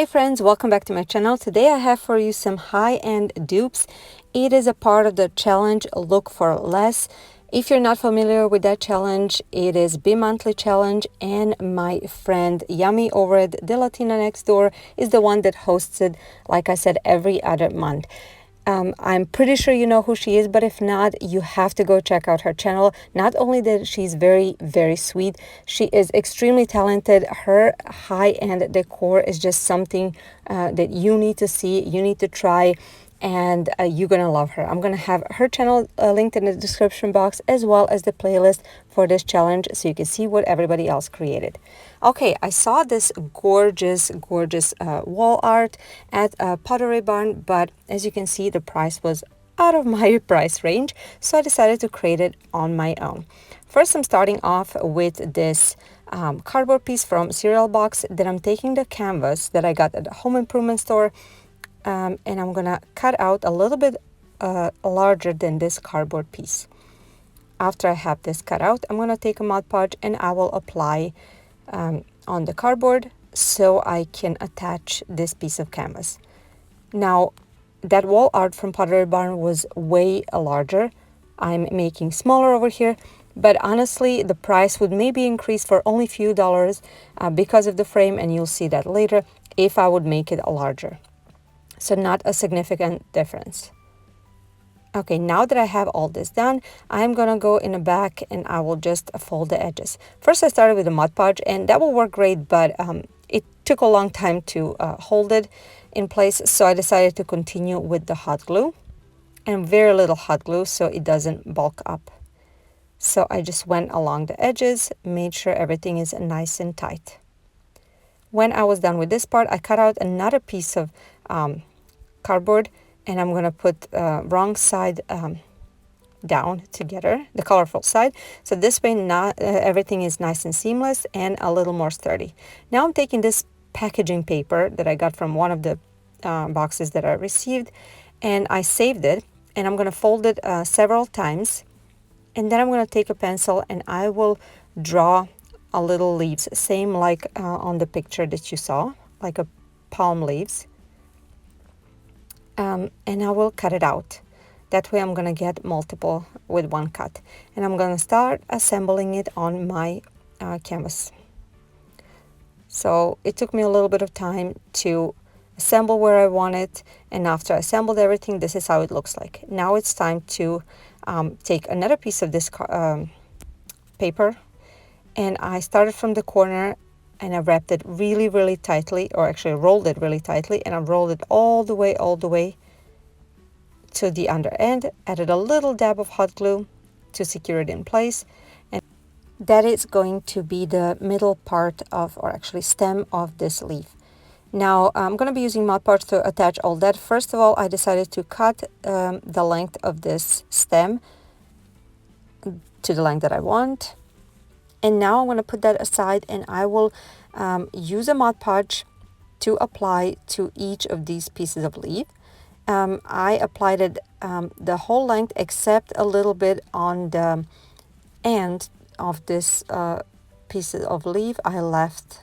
Hey friends, welcome back to my channel. Today I have for you some high-end dupes. It is a part of the challenge Look for Less. If you're not familiar with that challenge, it is bi-monthly challenge, and my friend Yami over at the Latina Next Door is the one that hosts it, like I said, every other month. I'm pretty sure you know who she is, but if not, you have to go check out her channel. Not only that she's very, very sweet, she is extremely talented. Her high-end decor is just something that you need to see, you need to try, and you're gonna love her. I'm gonna have her channel linked in the description box, as well as the playlist for this challenge, so you can see what everybody else created. Okay, I saw this gorgeous wall art at Pottery Barn, but as you can see, the price was out of my price range, so I decided to create it on my own. First, I'm starting off with this cardboard piece from Cereal Box. Then I'm taking the canvas that I got at the home improvement store, and I'm gonna cut out a little bit larger than this cardboard piece. After I have this cut out, I'm gonna take a Mod Podge and I will apply on the cardboard so I can attach this piece of canvas. Now, that wall art from Pottery Barn was way larger. I'm making smaller over here, but honestly, the price would maybe increase for only a few dollars because of the frame, and you'll see that later if I would make it larger. So not a significant difference. Okay, now that I have all this done, I'm gonna go in the back and I will just fold the edges. First, I started with a Mod Podge, and that will work great, but it took a long time to hold it in place, so I decided to continue with the hot glue, and very little hot glue so it doesn't bulk up. So I just went along the edges, made sure everything is nice and tight. When I was done with this part, I cut out another piece of cardboard, and I'm going to put wrong side down together, the colorful side. So this way everything is nice and seamless and a little more sturdy. Now I'm taking this packaging paper that I got from one of the boxes that I received, and I saved it, and I'm going to fold it several times, and then I'm going to take a pencil and I will draw a little leaves, same like on the picture that you saw, like a palm leaves. And I will cut it out. That way I'm gonna get multiple with one cut, and I'm gonna start assembling it on my canvas. So it took me a little bit of time to assemble where I want it, and after I assembled everything, this is how it looks like. Now it's time to take another piece of this paper, and I started from the corner and I wrapped it really, really tightly, or actually rolled it really tightly, and I rolled it all the way to the under end, added a little dab of hot glue to secure it in place, and that is going to be the middle part of, or actually stem of, this leaf. Now I'm going to be using Mod Podge to attach all that. First of all, I decided to cut the length of this stem to the length that I want. And now I'm going to put that aside, and I will use a Mod Podge to apply to each of these pieces of leaf. I applied it the whole length except a little bit on the end of this pieces of leaf. I left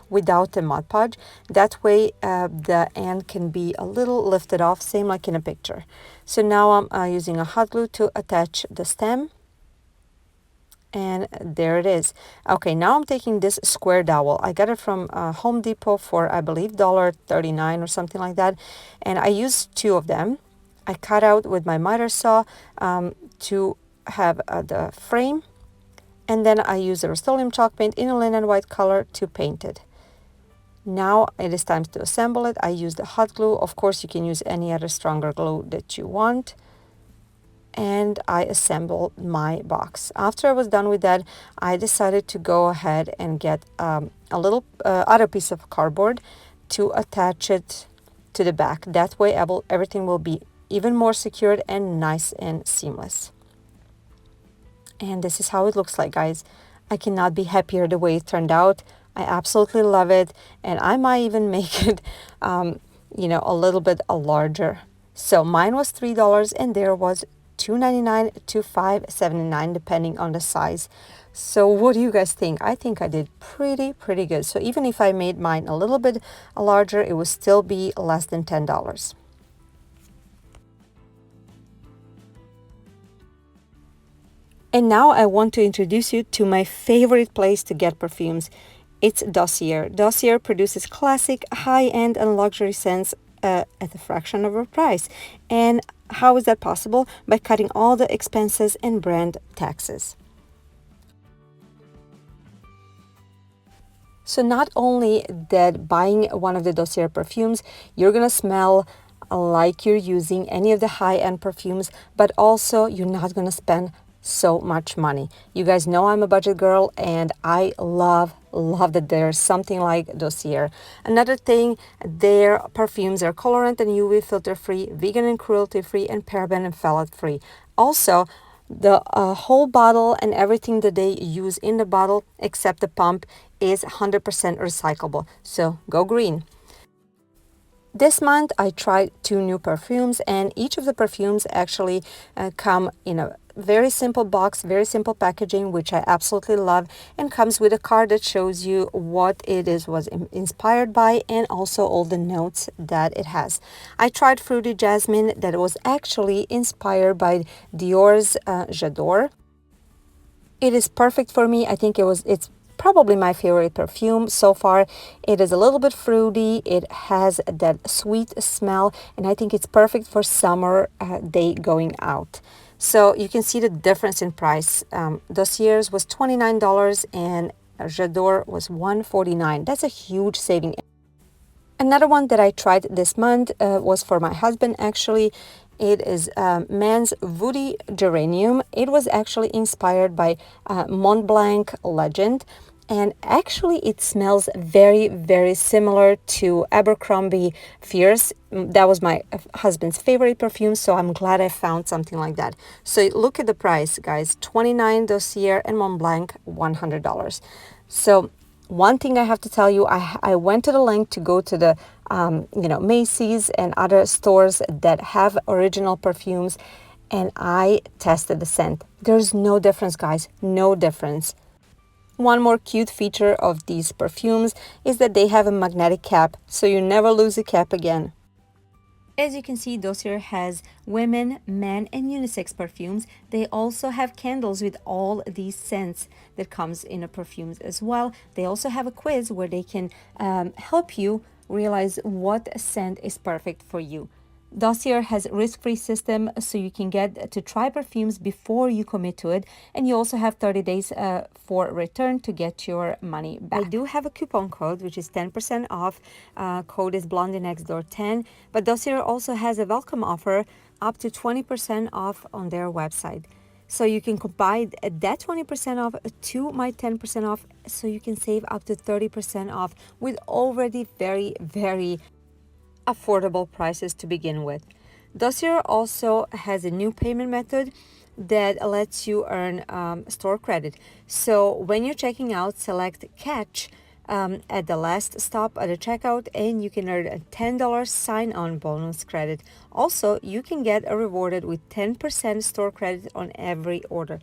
without the Mod Podge. That way the end can be a little lifted off, same like in a picture. So now I'm using a hot glue to attach the stem. And there it is. Okay, now I'm taking this square dowel. I got it from Home Depot for, I believe, $1.39 or something like that. And I used 2 of them. I cut out with my miter saw to have the frame. And then I used the Rust-Oleum chalk paint in a linen white color to paint it. Now it is time to assemble it. I used the hot glue. Of course, you can use any other stronger glue that you want. And I assembled my box. After I was done with that, I decided to go ahead and get a little other piece of cardboard to attach it to the back. That way everything will be even more secured and nice and seamless. And this is how it looks like, guys. I cannot be happier the way it turned out. I absolutely love it, and I might even make it a little bit larger. So mine was $3 and there was $2.99 to $5.79 depending on the size. So what do you guys think? I think I did pretty good. So even if I made mine a little bit larger, it would still be less than $10. And now I want to introduce you to my favorite place to get perfumes. It's Dossier. Dossier produces classic, high-end, and luxury scents at a fraction of a price. And how is that possible? By cutting all the expenses and brand taxes. So not only that buying one of the Dossier perfumes, you're gonna smell like you're using any of the high-end perfumes, but also you're not gonna spend so much money. You guys know I'm a budget girl and I love that there's something like Dossier. Another thing, their perfumes are colorant and UV filter free, vegan and cruelty free, and paraben and phthalate free. Also, the whole bottle and everything that they use in the bottle except the pump is 100% recyclable. So go green. This month I tried 2 new perfumes, and each of the perfumes actually come in a very simple box, very simple packaging, which I absolutely love, and comes with a card that shows you what it is was inspired by and also all the notes that it has. I tried Fruity Jasmine that was actually inspired by Dior's J'adore. It is perfect for me. I think it's probably my favorite perfume so far. It is a little bit fruity, it has that sweet smell, and I think it's perfect for summer day going out. So you can see the difference in price. Dossier's was $29 and J'adore was $149. That's a huge saving. Another one that I tried this month was for my husband actually. It is Man's Woody Geranium. It was actually inspired by Mont Blanc Legend. And actually it smells very similar to Abercrombie Fierce. That was my husband's favorite perfume, so I'm glad I found something like that. So look at the price, guys. $29 Dossier and Mont Blanc, $100. So one thing I have to tell you, I went to the link to go to the Macy's and other stores that have original perfumes, and I tested the scent. There's no difference, guys, no difference. One more cute feature of these perfumes is that they have a magnetic cap, so you never lose a cap again. As you can see, Dossier has women, men, and unisex perfumes. They also have candles with all these scents that comes in a perfumes as well. They also have a quiz where they can help you realize what scent is perfect for you. Dossier has risk-free system, so you can get to try perfumes before you commit to it, and you also have 30 days for return to get your money back. I do have a coupon code which is 10% off. Code is BlondieNextDoor 10, but Dossier also has a welcome offer up to 20% off on their website. So you can combine that 20% off to my 10% off, so you can save up to 30% off with already very affordable prices to begin with. Dossier also has a new payment method that lets you earn store credit. So when you're checking out, select Catch at the last stop at the checkout, and you can earn a $10 sign-on bonus credit. Also, you can get rewarded with 10% store credit on every order.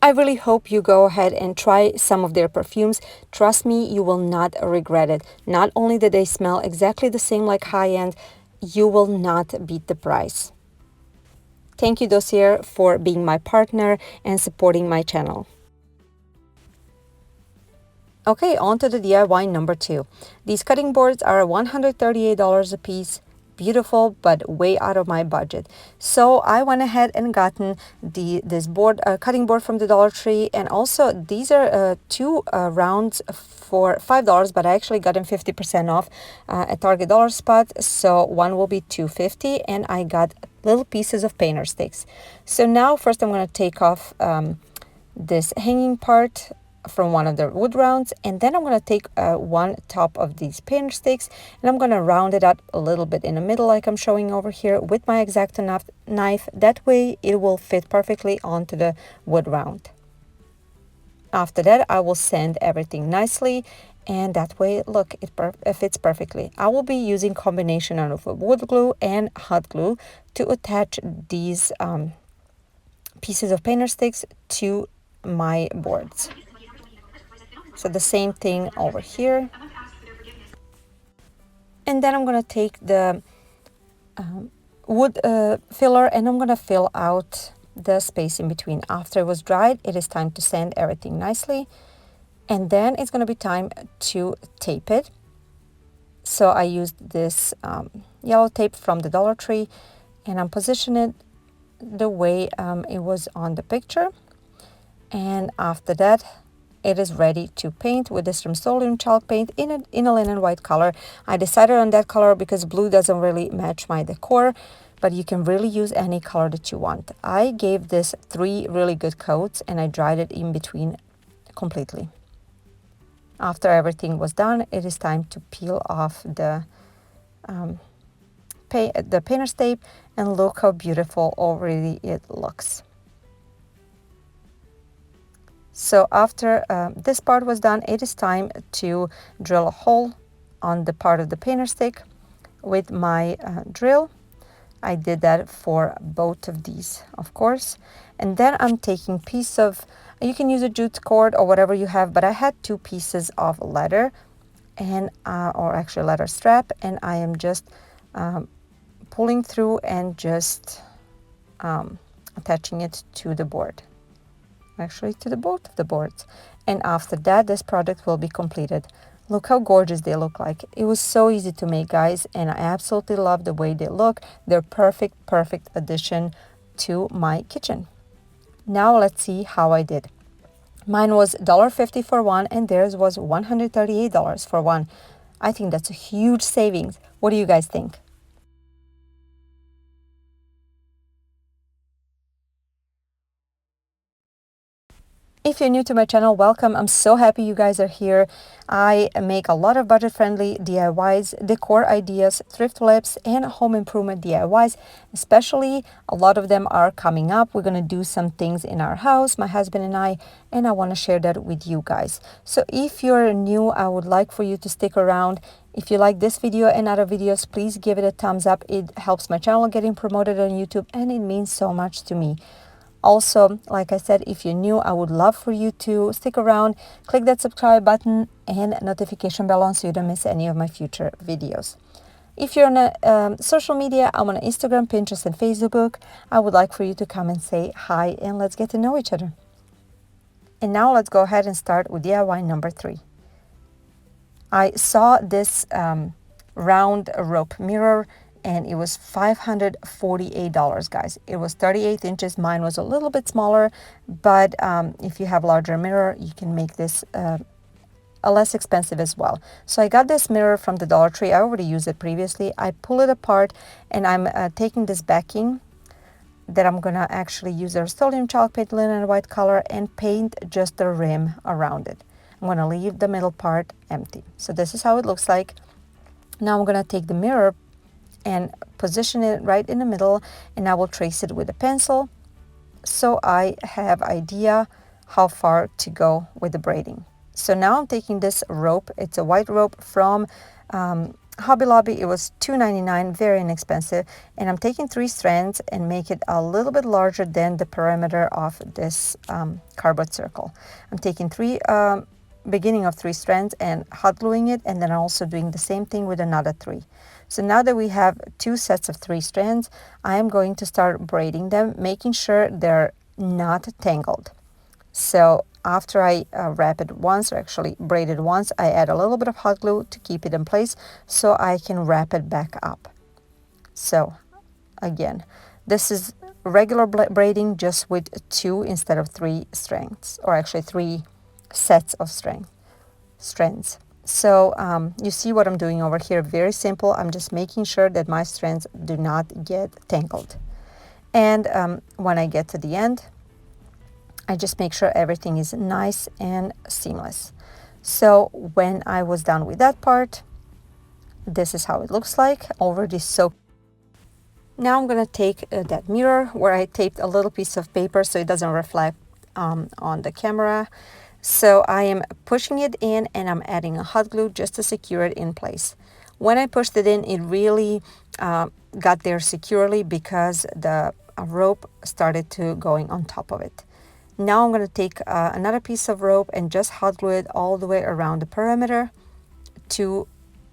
I really hope you go ahead and try some of their perfumes. Trust me, you will not regret it. Not only do they smell exactly the same like high-end, you will not beat the price. Thank you, Dossier, for being my partner and supporting my channel. Okay, on to the DIY number 2. These cutting boards are $138 a piece. Beautiful, but way out of my budget. So I went ahead and gotten this board, cutting board from the Dollar Tree, and also these are 2 rounds for $5, but I actually got them 50% off at Target Dollar Spot. So one will be $2.50, and I got little pieces of painter sticks. So now first I'm going to take off this hanging part from one of the wood rounds, and then I'm going to take one top of these painter sticks, and I'm going to round it out a little bit in the middle like I'm showing over here with my X-Acto knife. That way it will fit perfectly onto the wood round. After that, I will sand everything nicely, and that way, look, it fits perfectly. I will be using combination of wood glue and hot glue to attach these pieces of painter sticks to my boards. So the same thing over here. And then I'm going to take the wood filler and I'm going to fill out the space in between. After it was dried, it is time to sand everything nicely. And then it's going to be time to tape it. So I used this yellow tape from the Dollar Tree, and I'm positioning it the way it was on the picture. And after that, it is ready to paint with this Rust-Oleum chalk paint in a linen white color. I decided on that color because blue doesn't really match my decor, but you can really use any color that you want. I gave this 3 really good coats and I dried it in between completely. After everything was done, it is time to peel off the painter's tape, and look how beautiful already it looks. So after this part was done, it is time to drill a hole on the part of the painter stick with my drill. I did that for both of these, of course. And then I'm taking piece of, you can use a jute cord or whatever you have, but I had 2 pieces of leather and or actually leather strap, and I am just pulling through and just attaching it to the board. Actually to the both of the boards. And after that, this product will be completed. Look how gorgeous they look like. It was so easy to make, guys, and I absolutely love the way they look. They're perfect addition to my kitchen. Now let's see how I did. Mine was $1.50 for one, and theirs was $138 for one. I think that's a huge savings. What do you guys think? If you're new to my channel, welcome. I'm so happy you guys are here. I make a lot of budget-friendly DIYs, decor ideas, thrift flips, and home improvement DIYs. Especially, a lot of them are coming up. We're going to do some things in our house, my husband and I want to share that with you guys. So if you're new, I would like for you to stick around. If you like this video and other videos, please give it a thumbs up. It helps my channel getting promoted on YouTube, and it means so much to me. Also, like I said, if you're new, I would love for you to stick around, click that subscribe button and notification bell on so you don't miss any of my future videos. If you're on social media, I'm on Instagram, Pinterest, and Facebook. I would like for you to come and say hi and let's get to know each other. And now let's go ahead and start with DIY number 3. I saw this round rope mirror, and it was $548, guys. It was 38 inches. Mine was a little bit smaller, but if you have larger mirror, you can make this a less expensive as well. So I got this mirror from the Dollar Tree. I already used it previously. I pull it apart, and I'm taking this backing that I'm gonna actually use the Rust-Oleum chalk paint linen white color and paint just the rim around it. I'm gonna leave the middle part empty. So this is how it looks like. Now I'm gonna take the mirror and position it right in the middle, and I will trace it with a pencil so I have idea how far to go with the braiding. So now I'm taking this rope. It's a white rope from Hobby Lobby. It was $2.99, very inexpensive, and I'm taking 3 strands and make it a little bit larger than the perimeter of this cardboard circle. I'm taking beginning of 3 strands and hot gluing it, and then also doing the same thing with another 3. So now that we have 2 sets of 3 strands, I am going to start braiding them, making sure they're not tangled. So after I wrap it once, or actually braid it once, I add a little bit of hot glue to keep it in place so I can wrap it back up. So again, this is regular braiding, just with 2 instead of 3 strands, or actually 3 sets of strands. So you see what I'm doing over here, very simple. I'm just making sure that my strands do not get tangled. And when I get to the end, I just make sure everything is nice and seamless. So when I was done with that part, this is how it looks like, already soaked. Now I'm gonna take that mirror where I taped a little piece of paper so it doesn't reflect on the camera. So I am pushing it in and I'm adding a hot glue just to secure it in place. When I pushed it in, it really got there securely because the rope started to going on top of it. Now I'm going to take another piece of rope and just hot glue it all the way around the perimeter to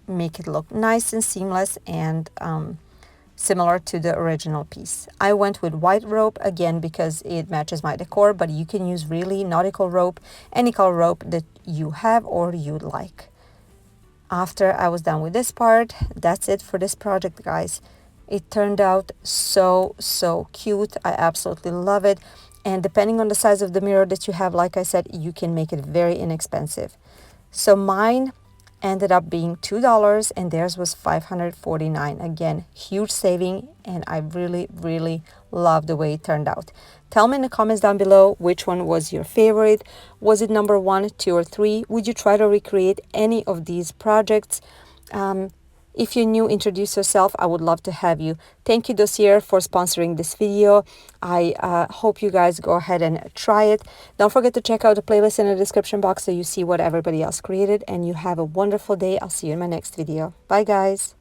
make it look nice and seamless and similar to the original piece. I went with white rope again because it matches my decor, but you can use really nautical rope, any color rope that you have or you like. After I was done with this part, that's it for this project, guys. It turned out so cute. I absolutely love it. And depending on the size of the mirror that you have, like I said, you can make it very inexpensive. So mine ended up being $2 and theirs was $549. Again, huge saving, and I really love the way it turned out. Tell me in the comments down below which one was your favorite. Was it number 1, 2, or 3? Would you try to recreate any of these projects? If you're new, introduce yourself. I would love to have you. Thank you, Dossier, for sponsoring this video. I hope you guys go ahead and try it. Don't forget to check out the playlist in the description box so you see what everybody else created. And you have a wonderful day. I'll see you in my next video. Bye, guys.